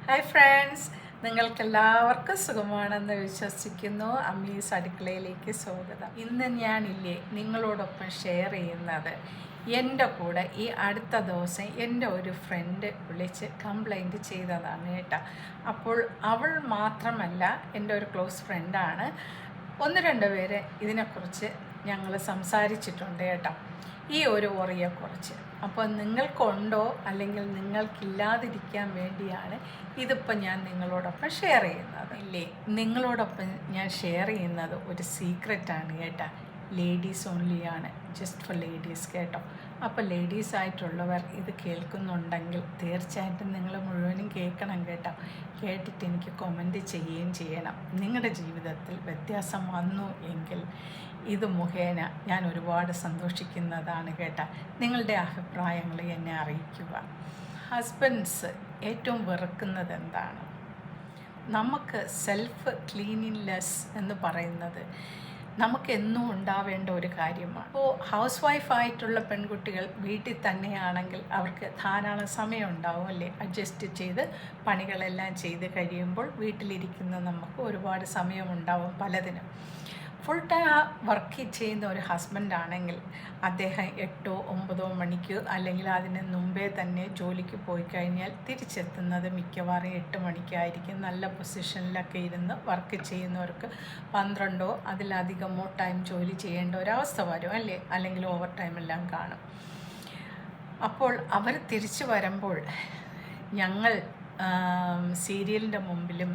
Hi friends, നിങ്ങൾക്കെല്ലാവർക്കും സുഖമാണെന്ന് വിശ്വസിക്കുന്നു. അമ്മീസ് അടുക്കളയിലേക്ക് സ്വാഗതം. ഇന്ന് ഞാനില്ലേ നിങ്ങളോടൊപ്പം ഷെയർ ചെയ്യുന്നത് എൻ്റെ കൂടെ ഈ അടുത്ത ദിവസം എൻ്റെ ഒരു ഫ്രണ്ട് വിളിച്ച് കംപ്ലൈൻറ്റ് ചെയ്തതാണ് കേട്ടോ. അപ്പോൾ അവൾ മാത്രമല്ല, എൻ്റെ ഒരു ക്ലോസ് ഫ്രണ്ടാണ്. ഒന്ന് രണ്ട് പേര് ഇതിനെക്കുറിച്ച് ഞങ്ങൾ സംസാരിച്ചിട്ടുണ്ട് കേട്ടോ, ഈ ഒരു ഓറിയെക്കുറിച്ച്. അപ്പോൾ നിങ്ങൾക്കുണ്ടോ അല്ലെങ്കിൽ നിങ്ങൾക്കില്ലാതിരിക്കാൻ വേണ്ടിയാണ് ഇതിപ്പോൾ ഞാൻ നിങ്ങളോടൊപ്പം ഷെയർ ചെയ്യുന്നത്. ഇല്ലേ, നിങ്ങളോടൊപ്പം ഞാൻ ഷെയർ ചെയ്യുന്നത് ഒരു സീക്രറ്റാണ് കേട്ടോ. ലേഡീസ് ഓൺലിയാണ്, ജസ്റ്റ് ഫോർ ലേഡീസ് കേട്ടോ. അപ്പോൾ ലേഡീസ് ആയിട്ടുള്ളവർ ഇത് കേൾക്കുന്നുണ്ടെങ്കിൽ തീർച്ചയായിട്ടും നിങ്ങൾ മുഴുവനും കേൾക്കണം കേട്ടോ. കേട്ടിട്ട് എനിക്ക് കമൻറ്റ് ചെയ്യുകയും ചെയ്യണം. നിങ്ങളുടെ ജീവിതത്തിൽ വ്യത്യാസം വന്നു എങ്കിൽ ഇത് മുഖേന ഞാൻ ഒരുപാട് സന്തോഷിക്കുന്നതാണ് കേട്ടോ. നിങ്ങളുടെ അഭിപ്രായങ്ങൾ എന്നെ അറിയിക്കുക. ഹസ്ബൻഡ്സ് ഏറ്റവും വെറുക്കുന്നത് എന്താണ്? നമുക്ക് സെൽഫ് ക്ലീനിനെസ് എന്ന് പറയുന്നത് നമുക്കെന്നും ഉണ്ടാവേണ്ട ഒരു കാര്യമാണ്. അപ്പോൾ ഹൗസ് വൈഫായിട്ടുള്ള പെൺകുട്ടികൾ വീട്ടിൽ തന്നെയാണെങ്കിൽ അവർക്ക് ധാരാളം സമയം ഉണ്ടാവും അല്ലേ, അഡ്ജസ്റ്റ് ചെയ്ത് പണികളെല്ലാം ചെയ്ത് കഴിയുമ്പോൾ വീട്ടിലിരിക്കുന്ന നമുക്ക് ഒരുപാട് സമയമുണ്ടാവും പലതിനും. ഫുൾ ടൈം വർക്ക് ചെയ്യുന്ന ഒരു ഹസ്ബൻഡ് ആണെങ്കിൽ അദ്ദേഹം 8-9 മണിക്ക് അല്ലെങ്കിൽ അതിന് മുമ്പേ തന്നെ ജോലിക്ക് പോയി കഴിഞ്ഞാൽ തിരിച്ചെത്തുന്നത് മിക്കവാറും 8 മണിക്കായിരിക്കും. നല്ല പൊസിഷനിലൊക്കെ ഇരുന്ന് വർക്ക് ചെയ്യുന്നവർക്ക് 12 അതിലധികമോ ടൈം ജോലി ചെയ്യേണ്ട ഒരവസ്ഥ വരും അല്ലേ, അല്ലെങ്കിൽ ഓവർ ടൈം എല്ലാം കാണും. അപ്പോൾ അവർ തിരിച്ചു വരുമ്പോൾ ഞങ്ങൾ സീരിയലിൻ്റെ മുമ്പിലും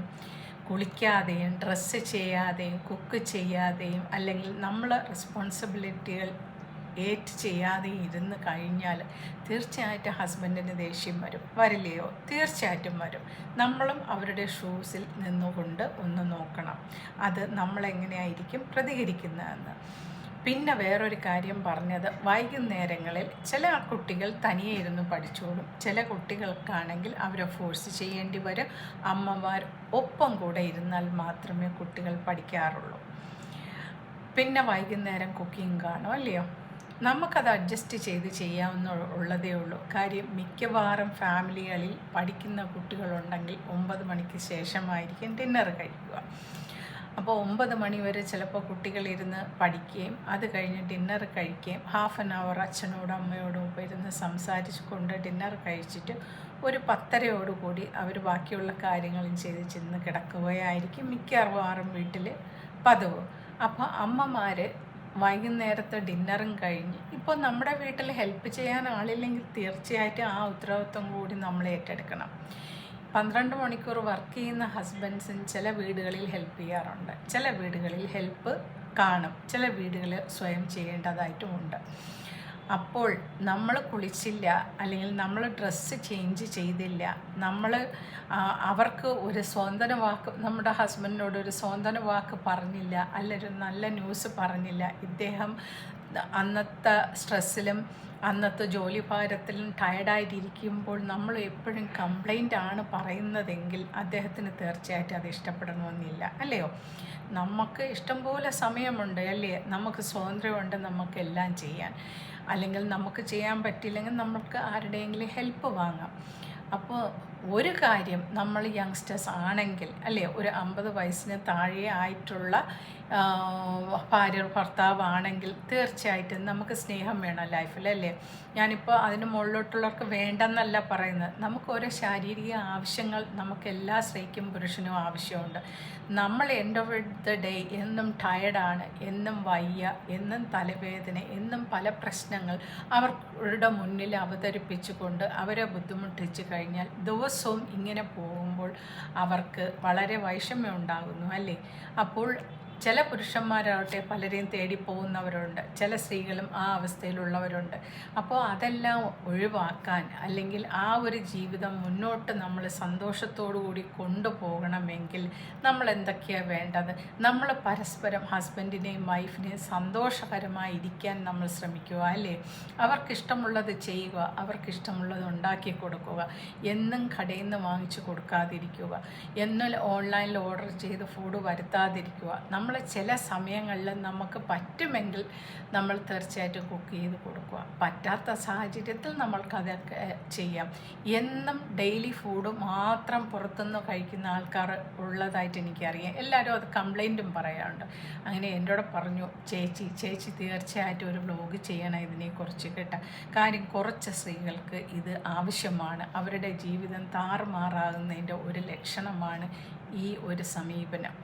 കുളിക്കാതെയും ഡ്രസ്സ് ചെയ്യാതെയും കുക്ക് ചെയ്യാതെയും അല്ലെങ്കിൽ നമ്മൾ റെസ്പോൺസിബിലിറ്റികൾ ചെയ്യാതെയും ഇരുന്ന് കഴിഞ്ഞാൽ തീർച്ചയായിട്ടും ഹസ്ബൻഡിന് ദേഷ്യം വരില്ലയോ? തീർച്ചയായിട്ടും വരും. നമ്മളും അവരുടെ ഷൂസിൽ നിന്നുകൊണ്ട് ഒന്ന് നോക്കണം, അത് നമ്മളെങ്ങനെയായിരിക്കും പ്രതികരിക്കുന്നതെന്ന്. പിന്നെ വേറൊരു കാര്യം പറഞ്ഞത്, വൈകുന്നേരങ്ങളിൽ ചില കുട്ടികൾ തനിയെ ഇരുന്ന് പഠിച്ചോളും, ചില കുട്ടികൾക്കാണെങ്കിൽ അവരെ ഫോഴ്സ് ചെയ്യേണ്ടി വരും. അമ്മമാർ ഒപ്പം കൂടെ ഇരുന്നാൽ മാത്രമേ കുട്ടികൾ പഠിക്കാറുള്ളൂ. പിന്നെ വൈകുന്നേരം കുക്കിംഗ് കാണും അല്ലയോ, നമുക്കത് അഡ്ജസ്റ്റ് ചെയ്ത് ചെയ്യാവുന്നതേ ഉള്ളൂ. കാര്യം മിക്കവാറും ഫാമിലികളിൽ പഠിക്കുന്ന കുട്ടികളുണ്ടെങ്കിൽ 9 മണിക്ക് ശേഷമായിരിക്കും ഡിന്നർ കഴിക്കുക. അപ്പോൾ 9 മണി വരെ ചിലപ്പോൾ കുട്ടികളിരുന്ന് പഠിക്കുകയും അത് കഴിഞ്ഞ് ഡിന്നർ കഴിക്കുകയും ഹാഫ് ആൻ അവർ അച്ഛനോടും അമ്മയോടും ഇപ്പോൾ ഇരുന്ന് സംസാരിച്ച് കൊണ്ട് ഡിന്നർ കഴിച്ചിട്ട് ഒരു 10:30 അവർ ബാക്കിയുള്ള കാര്യങ്ങളും ചെയ്ത് ചെന്ന് കിടക്കുകയായിരിക്കും മിക്കവാറും വീട്ടിൽ പതിവ്. അപ്പോൾ അമ്മമാർ വൈകുന്നേരത്തെ ഡിന്നറും കഴിഞ്ഞ് ഇപ്പോൾ നമ്മുടെ വീട്ടിൽ ഹെൽപ്പ് ചെയ്യാൻ ആളില്ലെങ്കിൽ തീർച്ചയായിട്ടും ആ ഉത്തരവാദിത്വം കൂടി നമ്മൾ ഏറ്റെടുക്കണം. 12 മണിക്കൂർ വർക്ക് ചെയ്യുന്ന ഹസ്ബൻഡ്സിന് ചില വീടുകളിൽ ഹെൽപ്പ് ചെയ്യാറുണ്ട്, ചില വീടുകളിൽ ഹെൽപ്പ് കാണും, ചില വീടുകളിൽ സ്വയം ചെയ്യേണ്ടതായിട്ടുമുണ്ട്. അപ്പോൾ നമ്മൾ കുളിച്ചില്ല അല്ലെങ്കിൽ നമ്മൾ ഡ്രസ്സ് ചേഞ്ച് ചെയ്തില്ല, നമ്മൾ അവർക്ക് ഒരു സ്വാതന്ത്ര്യ വാക്ക്, നമ്മുടെ ഹസ്ബൻഡിനോട് ഒരു സ്വാതന്ത്ര്യ വാക്ക് പറഞ്ഞില്ല, അല്ലെങ്കിൽ നല്ല ന്യൂസ് പറഞ്ഞില്ല, ഇദ്ദേഹം അന്നത്തെ സ്ട്രെസ്സിലും അന്നത്തെ ജോലി ഭാരത്തിലും ടയർഡായിട്ടിരിക്കുമ്പോൾ നമ്മൾ എപ്പോഴും കംപ്ലൈൻ്റ് ആണ് പറയുന്നതെങ്കിൽ അദ്ദേഹത്തിന് തീർച്ചയായിട്ടും അത് ഇഷ്ടപ്പെടണമെന്നില്ല അല്ലയോ. നമുക്ക് ഇഷ്ടംപോലെ സമയമുണ്ട് അല്ലേ, നമുക്ക് സ്വാതന്ത്ര്യമുണ്ട് നമുക്കെല്ലാം ചെയ്യാൻ. അല്ലെങ്കിൽ നമുക്ക് ചെയ്യാൻ പറ്റില്ലെങ്കിൽ നമുക്ക് ആരുടെയെങ്കിലും ഹെൽപ്പ് വാങ്ങാം. അപ്പോൾ ഒരു കാര്യം, നമ്മൾ യങ്സ്റ്റേഴ്സ് ആണെങ്കിൽ അല്ലേ, ഒരു 50 വയസ്സിന് താഴെ ആയിട്ടുള്ള ഭാര്യ ഭർത്താവാണെങ്കിൽ തീർച്ചയായിട്ടും നമുക്ക് സ്നേഹം വേണം ലൈഫിൽ അല്ലേ. ഞാനിപ്പോൾ അതിന് മുകളിലോട്ടുള്ളവർക്ക് വേണ്ടെന്നല്ല പറയുന്നത്, നമുക്ക് ഓരോ ശാരീരിക ആവശ്യങ്ങൾ നമുക്ക് എല്ലാ സ്ത്രീക്കും പുരുഷനും ആവശ്യമുണ്ട്. നമ്മൾ എൻഡ് ഓഫ് ദ ഡേ എന്നും ടയർഡാണ്, എന്നും വയ്യ, എന്നും തലവേദന, എന്നും പല പ്രശ്നങ്ങൾ അവരുടെ മുന്നിൽ അവതരിപ്പിച്ചുകൊണ്ട് അവരെ ബുദ്ധിമുട്ടിച്ച് കഴിഞ്ഞാൽ ദിവസവും ഇങ്ങനെ പോകുമ്പോൾ അവർക്ക് വളരെ വൈഷമ്യം ഉണ്ടാകുന്നു അല്ലേ. അപ്പോൾ ചില പുരുഷന്മാരാവട്ടെ പലരെയും തേടിപ്പോകുന്നവരുണ്ട്, ചില സ്ത്രീകളും ആ അവസ്ഥയിലുള്ളവരുണ്ട്. അപ്പോൾ അതെല്ലാം ഒഴിവാക്കാൻ അല്ലെങ്കിൽ ആ ഒരു ജീവിതം മുന്നോട്ട് നമ്മൾ സന്തോഷത്തോടു കൂടി കൊണ്ടുപോകണമെങ്കിൽ നമ്മൾ എന്തൊക്കെയാണ് വേണ്ടത്? നമ്മൾ പരസ്പരം ഹസ്ബൻഡിനെയും വൈഫിനെയും സന്തോഷകരമായി ഇരിക്കാൻ നമ്മൾ ശ്രമിക്കുക അല്ലേ. അവർക്കിഷ്ടമുള്ളത് ചെയ്യുക, അവർക്കിഷ്ടമുള്ളത് ഉണ്ടാക്കി കൊടുക്കുക, എന്നും കടയിൽ നിന്ന് വാങ്ങിച്ചു കൊടുക്കാതിരിക്കുക, എന്നും ഓൺലൈനിൽ ഓർഡർ ചെയ്ത് ഫുഡ് വരുത്താതിരിക്കുക. നമ്മൾ ചില സമയങ്ങളിൽ നമുക്ക് പറ്റുമെങ്കിൽ നമ്മൾ തീർച്ചയായിട്ടും കുക്ക് ചെയ്ത് കൊടുക്കുക. പറ്റാത്ത സാഹചര്യത്തിൽ നമ്മൾക്കതൊക്കെ ചെയ്യാം. എന്നും ഡെയിലി ഫുഡ് മാത്രം പുറത്തുനിന്ന് കഴിക്കുന്ന ആൾക്കാർ ഉള്ളതായിട്ട് എനിക്കറിയാം. എല്ലാവരും അത് കംപ്ലൈൻറ്റും പറയാറുണ്ട്. അങ്ങനെ എന്നോട് പറഞ്ഞു, ചേച്ചി തീർച്ചയായിട്ടും ഒരു വ്ലോഗ് ചെയ്യണം ഇതിനെക്കുറിച്ച് കേട്ടോ. കാര്യം കുറച്ച് സ്ത്രീകൾക്ക് ഇത് ആവശ്യമാണ്. അവരുടെ ജീവിതം താറുമാറാകുന്നതിൻ്റെ ഒരു ലക്ഷണമാണ് ഈ ഒരു സമീപനം.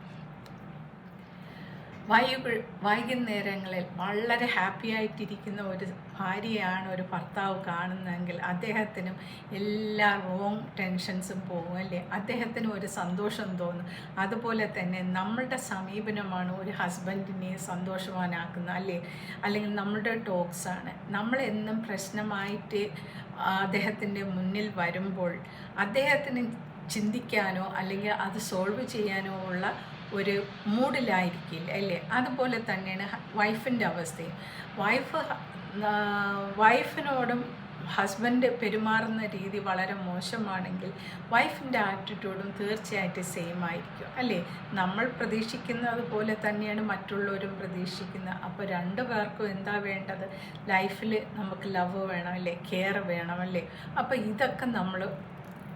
വൈകുന്നേരങ്ങളിൽ വളരെ ഹാപ്പി ആയിട്ടിരിക്കുന്ന ഒരു ഭാര്യയാണ് ഒരു ഭർത്താവ് കാണുന്നതെങ്കിൽ അദ്ദേഹത്തിനും എല്ലാ റോങ് ടെൻഷൻസും പോകും അല്ലേ, അദ്ദേഹത്തിനും ഒരു സന്തോഷം തോന്നും. അതുപോലെ തന്നെ നമ്മളുടെ സമീപനമാണ് ഒരു ഹസ്ബൻഡിനെ സന്തോഷവാനാക്കുന്നത് അല്ലേ, അല്ലെങ്കിൽ നമ്മളുടെ ടോക്സാണ്. നമ്മളെന്നും പ്രശ്നമായിട്ട് അദ്ദേഹത്തിൻ്റെ മുന്നിൽ വരുമ്പോൾ അദ്ദേഹത്തിന് ചിന്തിക്കാനോ അല്ലെങ്കിൽ അത് സോൾവ് ചെയ്യാനോ ഉള്ള ഒരു മൂഡിലായിരിക്കില്ല അല്ലേ. അതുപോലെ തന്നെയാണ് വൈഫിൻ്റെ അവസ്ഥയും. വൈഫിനോടും ഹസ്ബൻഡ് പെരുമാറുന്ന രീതി വളരെ മോശമാണെങ്കിൽ വൈഫിൻ്റെ ആറ്റിറ്റ്യൂഡും തീർച്ചയായിട്ടും സെയിം ആയിരിക്കും അല്ലേ. നമ്മൾ പ്രതീക്ഷിക്കുന്നത് പോലെ തന്നെയാണ് മറ്റുള്ളവരും പ്രതീക്ഷിക്കുന്നത്. അപ്പോൾ രണ്ടു പേർക്കും എന്താ വേണ്ടത്, ലൈഫിൽ നമുക്ക് ലവ് വേണം അല്ലേ, കെയർ വേണം അല്ലേ. അപ്പോൾ ഇതൊക്കെ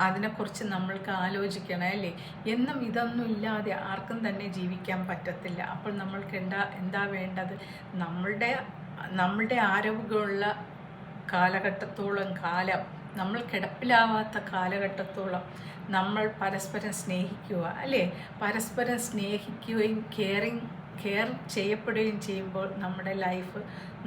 അതിനെക്കുറിച്ച് നമ്മൾക്ക് ആലോചിക്കണം അല്ലേ. എന്നും ഇതൊന്നും ഇല്ലാതെ ആർക്കും തന്നെ ജീവിക്കാൻ പറ്റത്തില്ല. അപ്പോൾ നമ്മൾക്ക് എന്താ വേണ്ടത്, നമ്മളുടെ ആരോഗ്യമുള്ള കാലഘട്ടത്തോളം കാലം, നമ്മൾ കിടപ്പിലാവാത്ത കാലഘട്ടത്തോളം നമ്മൾ പരസ്പരം സ്നേഹിക്കുക അല്ലേ. പരസ്പരം സ്നേഹിക്കുകയും കെയർ ചെയ്യപ്പെടുകയും ചെയ്യുമ്പോൾ നമ്മുടെ ലൈഫ്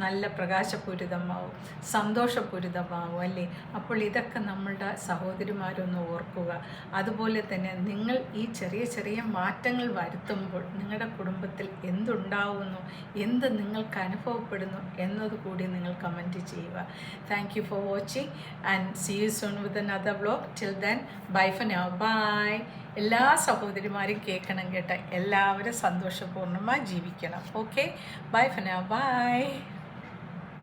നല്ല പ്രകാശപൂരിതമാവും, സന്തോഷപൂരിതമാവും അല്ലേ. അപ്പോൾ ഇതൊക്കെ നമ്മളുടെ സഹോദരിമാരൊന്ന് ഓർക്കുക. അതുപോലെ തന്നെ നിങ്ങൾ ഈ ചെറിയ ചെറിയ മാറ്റങ്ങൾ വരുത്തുമ്പോൾ നിങ്ങളുടെ കുടുംബത്തിൽ എന്തുണ്ടാവുന്നു, എന്ത് നിങ്ങൾക്ക് അനുഭവപ്പെടുന്നു എന്നതുകൂടി നിങ്ങൾ കമൻറ്റ് ചെയ്യുക. Thank you for watching and see you soon with another vlog. Till then bye for now. Bye. എല്ലാ സഹോദരിമാരും കേൾക്കണം കേട്ടോ. എല്ലാവരും സന്തോഷപൂർണ്ണമായി ജീവിക്കണം. Okay, bye for now. By.